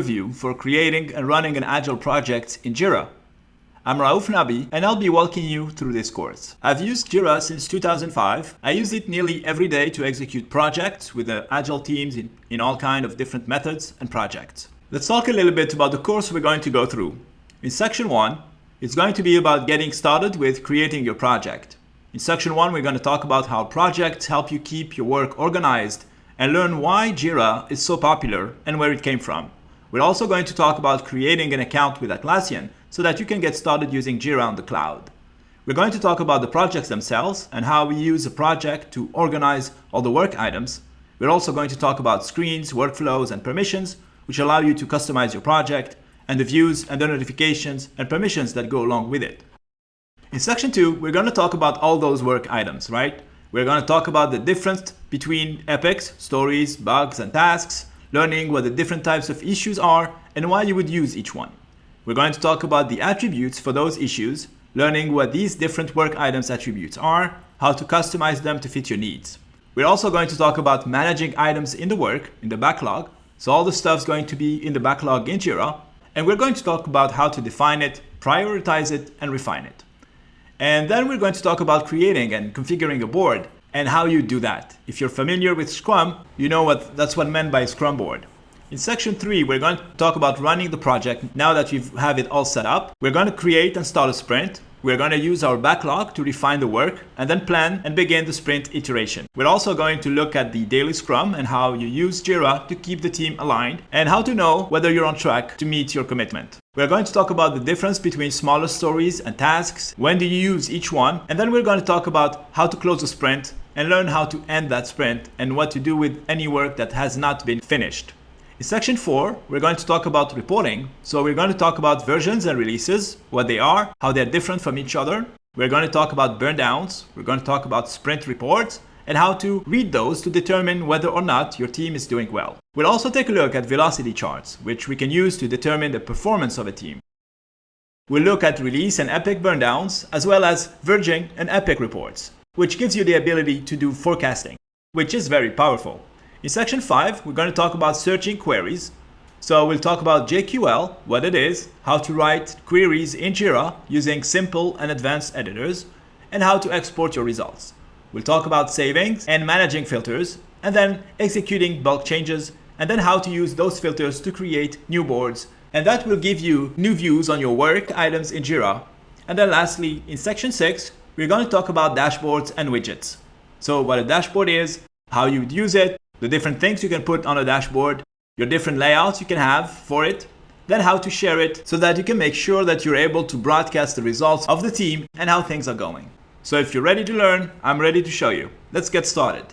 overview for creating and running an agile project in JIRA. I'm Raouf Nabi and I'll be walking you through this course. I've used JIRA since 2005. I use it nearly every day to execute projects with the agile teams in all kinds of different methods and projects. Let's talk a little bit about the course we're going to go through. In section 1, it's going to be about getting started with creating your project. In section 1, we're going to talk about how projects help you keep your work organized and learn why JIRA is so popular and where it came from. We're also going to talk about creating an account with Atlassian so that you can get started using JIRA on the cloud. We're going to talk about the projects themselves and how we use a project to organize all the work items. We're also going to talk about screens, workflows, and permissions, which allow you to customize your project, and the views and the notifications and permissions that go along with it. In section 2, we're going to talk about all those work items, right? We're going to talk about the difference between epics, stories, bugs, and tasks, learning what the different types of issues are and why you would use each one. We're going to talk about the attributes for those issues, learning what these different work items attributes are, how to customize them to fit your needs. We're also going to talk about managing items in the work, in the backlog. So all the stuff's going to be in the backlog in JIRA. And we're going to talk about how to define it, prioritize it, and refine it. And then we're going to talk about creating and configuring a board and how you do that. If you're familiar with Scrum, you know that's what meant by a Scrum board. In section 3, we're going to talk about running the project now that we have it all set up. We're going to create and start a sprint. We're going to use our backlog to refine the work and then plan and begin the sprint iteration. We're also going to look at the daily Scrum and how you use JIRA to keep the team aligned and how to know whether you're on track to meet your commitment. We're going to talk about the difference between smaller stories and tasks, when do you use each one, and then we're going to talk about how to close a sprint and learn how to end that sprint and what to do with any work that has not been finished. In section 4, we're going to talk about reporting. So we're going to talk about versions and releases, what they are, how they're different from each other. We're going to talk about burndowns. We're going to talk about sprint reports and how to read those to determine whether or not your team is doing well. We'll also take a look at velocity charts, which we can use to determine the performance of a team. We'll look at release and epic burndowns, as well as verging and epic reports, which gives you the ability to do forecasting, which is very powerful. In section 5, we're going to talk about searching queries. So we'll talk about JQL, what it is, how to write queries in JIRA using simple and advanced editors, and how to export your results. We'll talk about savings and managing filters, and then executing bulk changes, and then how to use those filters to create new boards. And that will give you new views on your work items in JIRA. And then lastly, in section 6, we're going to talk about dashboards and widgets. So what a dashboard is, how you would use it, the different things you can put on a dashboard, your different layouts you can have for it, then how to share it so that you can make sure that you're able to broadcast the results of the team and how things are going. So if you're ready to learn, I'm ready to show you. Let's get started.